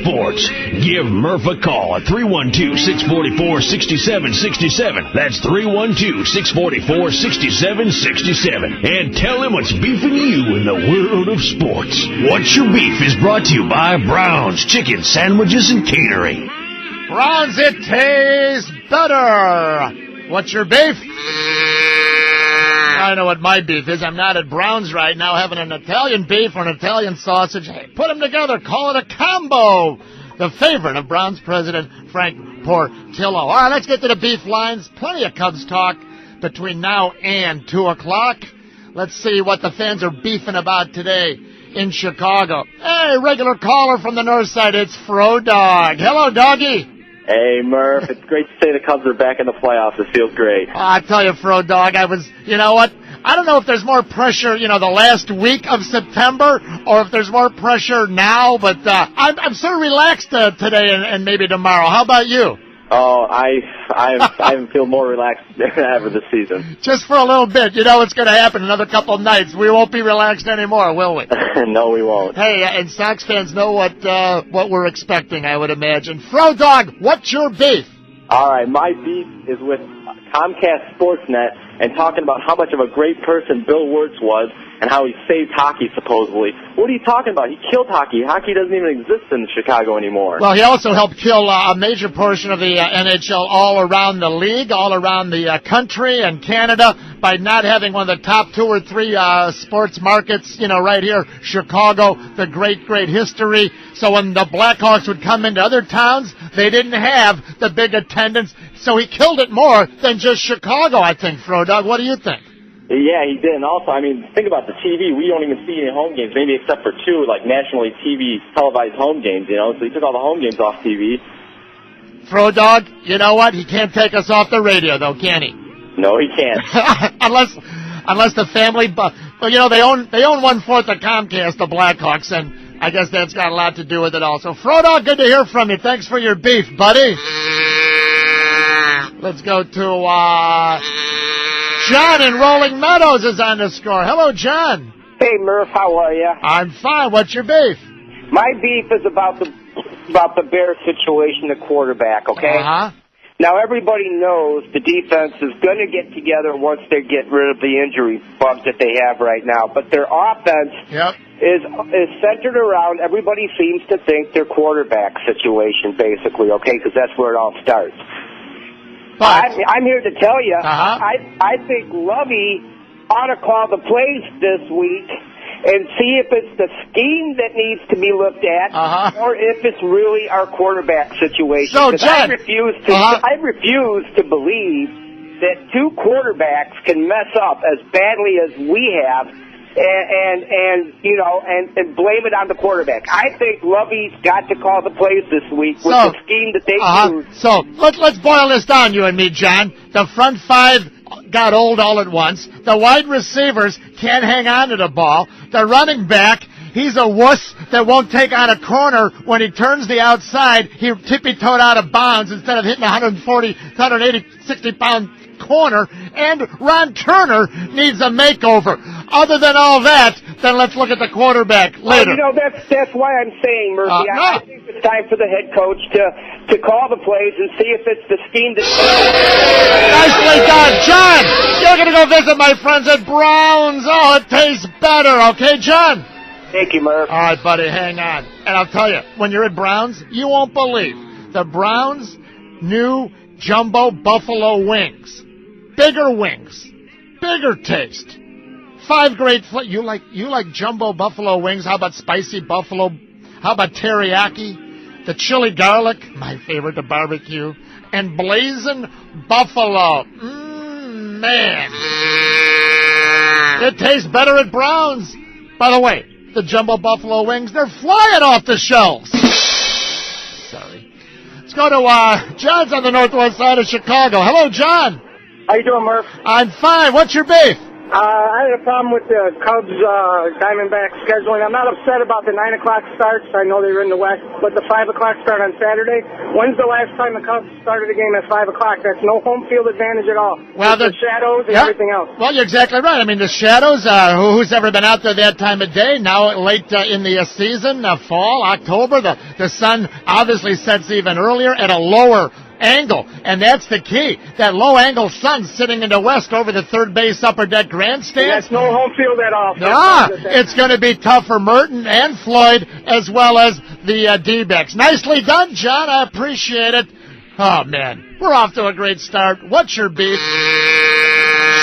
sports. Give Murph a call at 312-644-6767. That's 312-644-6767. And tell him what's beefing you in the world of sports. What's Your Beef is brought to you by Brown's Chicken Sandwiches and Catering. Brown's, it tastes better. What's your beef? I know what my beef is. I'm not at Brown's right now having an Italian beef or an Italian sausage. Hey, put them together. Call it a combo. The favorite of Brown's president, Frank Portillo. All right, let's get to the beef lines. Plenty of Cubs talk between now and 2 o'clock. Let's see what the fans are beefing about today in Chicago. Hey, regular caller from the north side. It's Fro Dog. Hello, doggy. Hey, Murph. It's great to say the Cubs are back in the playoffs. It feels great. I tell you, Fro Dog, you know what? I don't know if there's more pressure, the last week of September, or if there's more pressure now, but I'm sort of relaxed today and maybe tomorrow. How about you? Oh, I feel more relaxed than ever this season. Just for a little bit. You know what's going to happen another couple of nights. We won't be relaxed anymore, will we? No, we won't. Hey, and Sox fans know what we're expecting, I would imagine. Fro Dog, what's your beef? All right, my beef is with Comcast Sportsnet and talking about how much of a great person Bill Wirtz was and how he saved hockey, supposedly. What are you talking about? He killed hockey. Hockey doesn't even exist in Chicago anymore. Well, he also helped kill a major portion of the NHL all around the league, all around the country and Canada by not having one of the top 2 or 3 sports markets, right here, Chicago, the great, great history. So when the Blackhawks would come into other towns, they didn't have the big attendance. So he killed it more than just Chicago, I think, Fro Dog. What do you think? Yeah, he did. And also, think about the TV. We don't even see any home games, maybe except for 2, nationally televised home games, So he took all the home games off TV. Fro Dog, you know what? He can't take us off the radio, though, can he? No, he can't. unless the family, they own 1/4 of Comcast, the Blackhawks, and I guess that's got a lot to do with it also. Fro Dog, good to hear from you. Thanks for your beef, buddy. Let's go to, John in Rolling Meadows is on the score. Hello, John. Hey, Murph, how are you? I'm fine. What's your beef? My beef is about the Bears situation, the quarterback, okay? Uh-huh. Now, everybody knows the defense is going to get together once they get rid of the injury bugs that they have right now. But their offense is centered around, everybody seems to think, their quarterback situation, basically, okay? Because that's where it all starts. But I'm here to tell you, uh-huh. I think Lovey ought to call the plays this week and see if it's the scheme that needs to be looked at, or if it's really our quarterback situation. So, John, I refuse to believe that 2 quarterbacks can mess up as badly as we have, and blame it on the quarterback. I think Lovey's got to call the plays this week with the scheme that they use. So let's boil this down, you and me, John. The front 5 got old all at once. The wide receivers can't hang on to the ball. The running back, he's a wuss that won't take on a corner. When he turns the outside, he tippy-toed out of bounds instead of hitting 140, 180, 60-pound corner. And Ron Turner needs a makeover. Other than all that, then let's look at the quarterback later. That's why I'm saying, Murphy, I think it's time for the head coach to call the plays and see if it's the scheme that... Nicely done. John, you're going to go visit my friends at Brown's. Oh, it tastes better. Okay, John? Thank you, Murph. All right, buddy, hang on. And I'll tell you, when you're at Brown's, you won't believe the Brown's new jumbo buffalo wings. Bigger wings. Bigger taste. 5 great you like jumbo buffalo wings? How about spicy buffalo? How about teriyaki? The chili garlic, my favorite, the barbecue, and blazing buffalo. Man. It tastes better at Brown's. By the way, the jumbo buffalo wings, they're flying off the shelves. Sorry. Let's go to John's on the northwest side of Chicago. Hello, John. How you doing, Murph? I'm fine. What's your beef? I had a problem with the Cubs Diamondback scheduling. I'm not upset about the 9 o'clock starts. I know they were in the West, but the 5 o'clock start on Saturday. When's the last time the Cubs started a game at 5 o'clock? That's no home field advantage at all. Well, the shadows and everything else. Well, you're exactly right. I mean, the shadows, who's ever been out there that time of day? Now late in the season, fall, October, the sun obviously sets even earlier at a lower angle, and that's the key. That low-angle sun sitting in the west over the third base upper deck grandstand. That's no home field at all. It's going to be tough for Merton and Floyd as well as the D-backs. Nicely done, John. I appreciate it. Oh, man, we're off to a great start. What's your beef?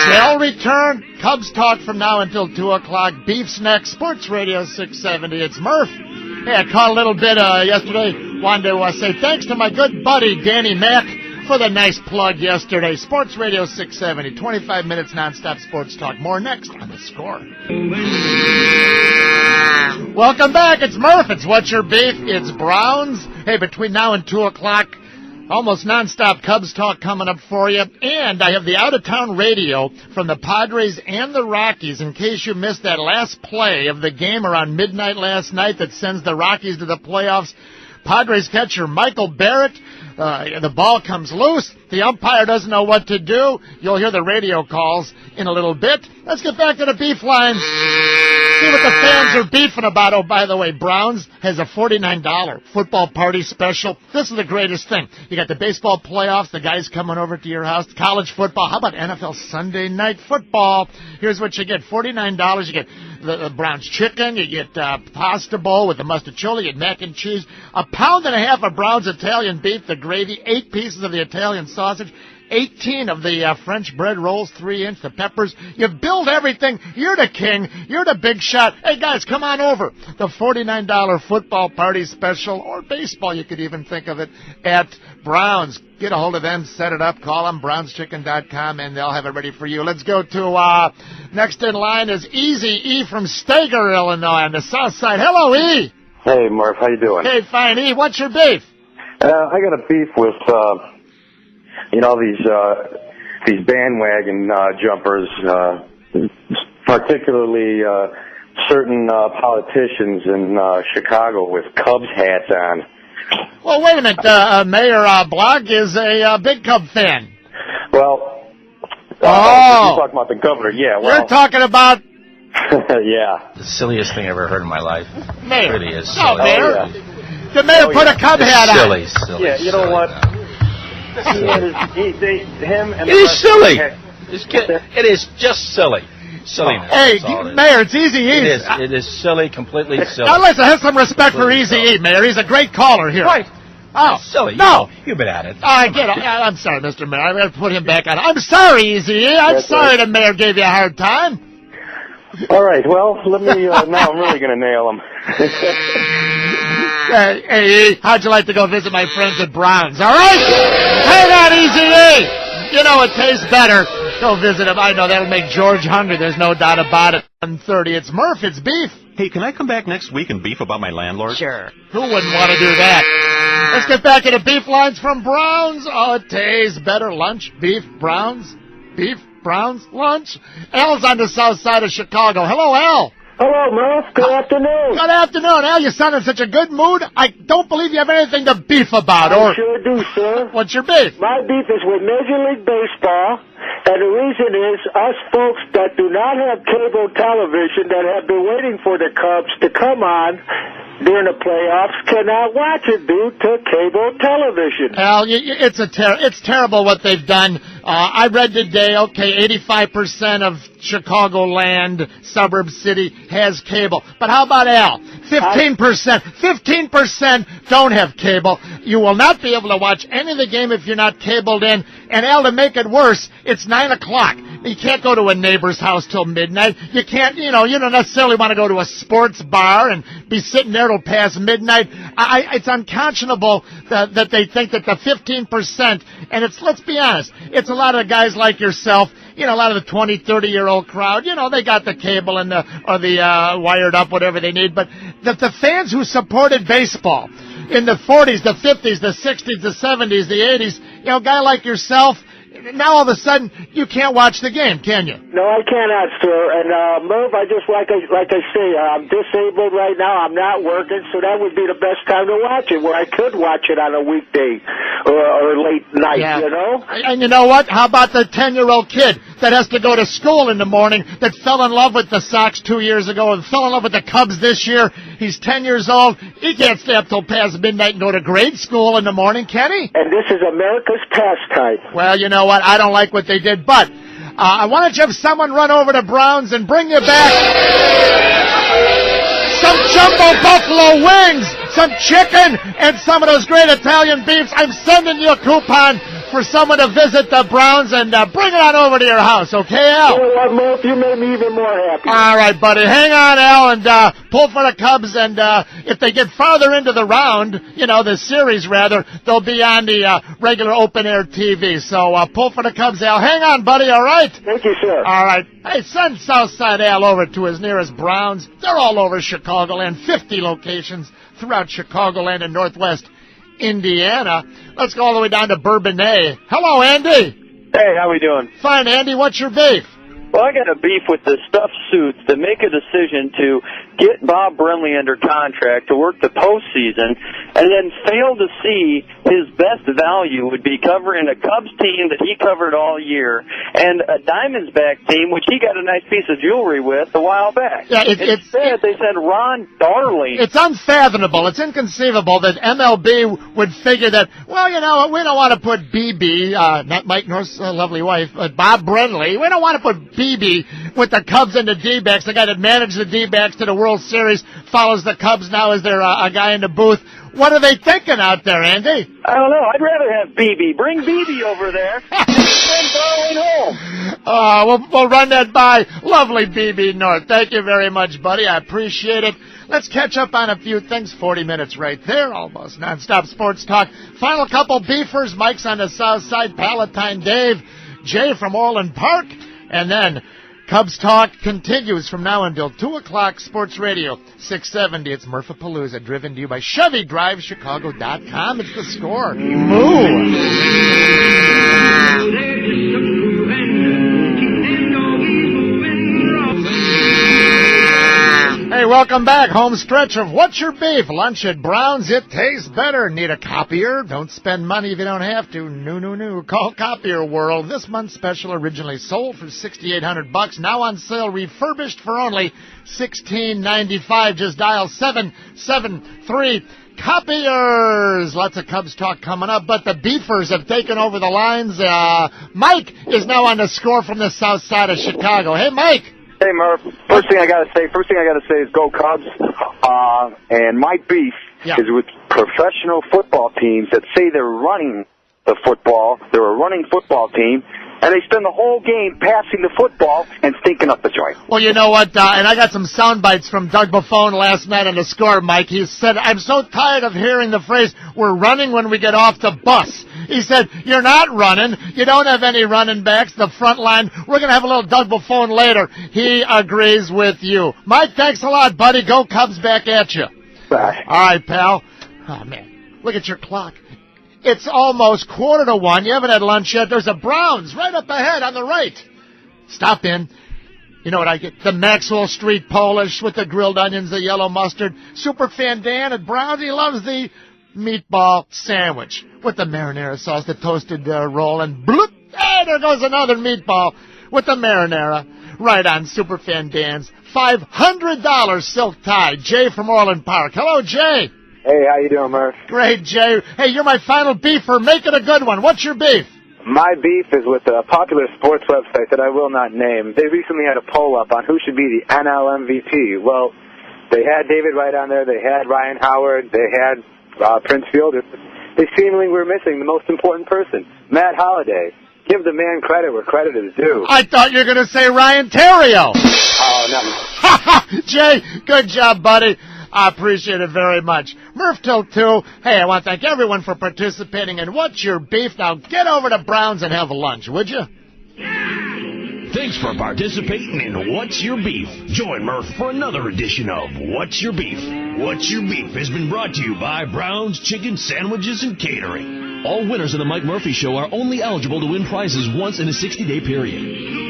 Shall return. Cubs talk from now until 2 o'clock. Beef's next. Sports Radio 670. It's Murph. Hey, I caught a little bit yesterday. Wanted to say thanks to my good buddy Danny Mack for the nice plug yesterday. Sports Radio 670, 25 minutes nonstop sports talk. More next on The Score. Welcome back. It's Murph. It's What's Your Beef? It's Browns. Hey, between now and 2 o'clock, almost nonstop Cubs talk coming up for you. And I have the out-of-town radio from the Padres and the Rockies in case you missed that last play of the game around midnight last night that sends the Rockies to the playoffs. Padres catcher Michael Barrett, the ball comes loose. The umpire doesn't know what to do. You'll hear the radio calls in a little bit. Let's get back to the beef lines. See what the fans are beefing about. Oh, by the way, Browns has a $49 football party special. This is the greatest thing. You got the baseball playoffs, the guys coming over to your house, college football. How about NFL Sunday night football? Here's what you get. $49. You get the Browns chicken. You get pasta bowl with the mustacholi. You get mac and cheese. £1.50 of Browns Italian beef, the gravy, 8 pieces of the Italian sausage, 18 of the French bread rolls, 3-inch, the peppers. You build everything. You're the king. You're the big shot. Hey, guys, come on over. The $49 football party special, or baseball, you could even think of it, at Browns. Get a hold of them, set it up, call them, brownschicken.com, and they'll have it ready for you. Let's go to, next in line is Easy E from Stager, Illinois, on the south side. Hello, E. Hey, Murph, how you doing? Hey, fine, E. What's your beef? I got a beef with, these bandwagon jumpers, particularly certain politicians in Chicago with Cubs hats on. Well, wait a minute. Mayor Block is a big Cub fan. Well, you're talking about the governor, yeah. Well, you're talking about... yeah. The silliest thing I ever heard in my life. Mayor. It really is silly. Oh, Mayor. Yeah. The mayor put a Cub hat on. Silly. Yeah, you know what? He's silly. It is just silly. Silliness. Hey, Mayor, it's Easy E. It is silly, completely silly. Now listen, have some respect for Easy E, Mayor. He's a great caller here. Right. Oh, silly. No. You've been at it. I get it. I'm sorry, Mr. Mayor. I'm going to put him back on. I'm sorry, Easy E. I'm sorry the mayor gave you a hard time. All right, well, let me, now I'm really going to nail him. Hey, E, how'd you like to go visit my friends at Browns, all right? Hang on, Easy E. You know it tastes better. Go visit them. I know that'll make George hungry. There's no doubt about it. 1:30. It's Murph. It's beef. Hey, can I come back next week and beef about my landlord? Sure. Who wouldn't want to do that? Let's get back to the beef lines from Browns. Oh, it tastes better. Lunch, beef, Browns, beef, Browns, lunch. Al's on the south side of Chicago. Hello, Al. Hello, Murph. Good afternoon. Good afternoon, Al. You sound in such a good mood. I don't believe you have anything to beef about. I sure do, sir. What's your beef? My beef is with Major League Baseball, and the reason is us folks that do not have cable television that have been waiting for the Cubs to come on during the playoffs cannot watch it due to cable television. Al, it's terrible what they've done. I read today, 85% of Chicagoland, suburb city, has cable. But how about Al? 15% don't have cable. You will not be able to watch any of the game if you're not cabled in. And Al, to make it worse, it's 9 o'clock. You can't go to a neighbor's house till midnight. You can't, you don't necessarily want to go to a sports bar and be sitting there till past midnight. It's unconscionable that they think that the 15%, and let's be honest, it's a lot of guys like yourself, a lot of the 20, 30-year-old crowd, they got the cable and the wired up, whatever they need, but the fans who supported baseball in the 40s, the 50s, the 60s, the 70s, the 80s, a guy like yourself, now all of a sudden you can't watch the game, can you? No, I cannot, sir. And Merv, I just like I say, I'm disabled right now. I'm not working, so that would be the best time to watch it, where I could watch it on a weekday or late night. Yeah. You know. And you know what? How about the 10-year-old kid that has to go to school in the morning that fell in love with the Sox 2 years ago and fell in love with the Cubs this year? He's 10 years old. He can't stay up till past midnight and go to grade school in the morning, can he? And this is America's pastime. Well, you know what? I don't like what they did, but why don't you have someone run over to Brown's and bring you back some jumbo buffalo wings, some chicken, and some of those great Italian beefs. I'm sending you a coupon for someone to visit the Browns and bring it on over to your house, okay, Al? You know what, Murph? You made me even more happy. All right, buddy. Hang on, Al, and pull for the Cubs. And if they get farther into the round, you know, the series, rather, they'll be on the regular open-air TV. So pull for the Cubs, Al. Hang on, buddy, all right? Thank you, sir. All right. Hey, send Southside Al over to his nearest Browns. They're all over Chicagoland, 50 locations throughout Chicagoland and Northwest Indiana. Let's go all the way down to Bourbonnais. Hello, Andy. Hey, how we doing? Fine, Andy. What's your beef? Well, I got a beef with the stuffed suits that make a decision to get Bob Brenly under contract to work the postseason and then fail to see his best value would be covering a Cubs team that he covered all year and a Diamondback team, which he got a nice piece of jewelry with a while back. Yeah, Instead, they said Ron Darling. It's unfathomable. It's inconceivable that MLB would figure that, well, you know, we don't want to put BB, not Mike North's lovely wife, but Bob Brenly. We don't want to put BB with the Cubs and the D-backs, the guy that managed the D-backs to the World Series, follows the Cubs now as their a guy in the booth. What are they thinking out there, Andy? I don't know. I'd rather have BB. Bring BB over there and send Darling home. We'll run that by lovely BB North. Thank you very much, buddy. I appreciate it. Let's catch up on a few things. 40 minutes right there, almost. Non-stop sports talk. Final couple beefers. Mike's on the south side. Palatine Dave. Jay from Orland Park. And then Cubs talk continues from now until 2 o'clock. Sports Radio 670. It's Murphapalooza, driven to you by ChevyDriveChicago.com. It's the score. Moo. Hey, welcome back. Home stretch of What's Your Beef? Lunch at Brown's. It tastes better. Need a copier? Don't spend money if you don't have to. No. Call Copier World. This month's special, originally sold for $6,800, now on sale, refurbished for only $16.95. Just dial 773 Copiers. Lots of Cubs talk coming up, but the Beefers have taken over the lines. Mike is now on the score from the south side of Chicago. Hey, Mike. Hey, Murph. First thing I got to say is go Cubs. And my beef is with professional football teams that say they're running the football. They're a running football team. And they spend the whole game passing the football and stinking up the joint. Well, you know what, and I got some sound bites from Doug Buffone last night on the score, Mike. He said, I'm so tired of hearing the phrase, we're running when we get off the bus. He said, you're not running. You don't have any running backs. The front line, we're going to have a little Doug Buffone later. He agrees with you. Mike, thanks a lot, buddy. Go Cubs, back at you. Bye. All right, pal. Oh, man, look at your clock. It's almost 1:45. You haven't had lunch yet. There's a Browns right up ahead on the right. Stop in. You know what I get? The Maxwell Street Polish with the grilled onions, the yellow mustard. Superfan Dan at Browns, he loves the meatball sandwich with the marinara sauce, the toasted roll, and bloop, hey, there goes another meatball with the marinara. Right on Superfan Dan's $500 silk tie. Jay from Orland Park. Hello, Jay. Hey, how you doing, Murph? Great, Jay. Hey, you're my final beefer. Make it a good one. What's your beef? My beef is with a popular sports website that I will not name. They recently had a poll up on who should be the NL MVP. Well, they had David Wright on there. They had Ryan Howard. They had Prince Fielder. They seemingly were missing the most important person, Matt Holliday. Give the man credit where credit is due. I thought you were going to say Ryan Theriot. Oh, no. Jay, good job, buddy. I appreciate it very much. Murph till 2. Hey, I want to thank everyone for participating in What's Your Beef? Now get over to Brown's and have lunch, would you? Thanks for participating in What's Your Beef. Join Murph for another edition of What's Your Beef? What's Your Beef has been brought to you by Brown's Chicken Sandwiches and Catering. All winners of the Mike Murphy Show are only eligible to win prizes once in a 60-day period.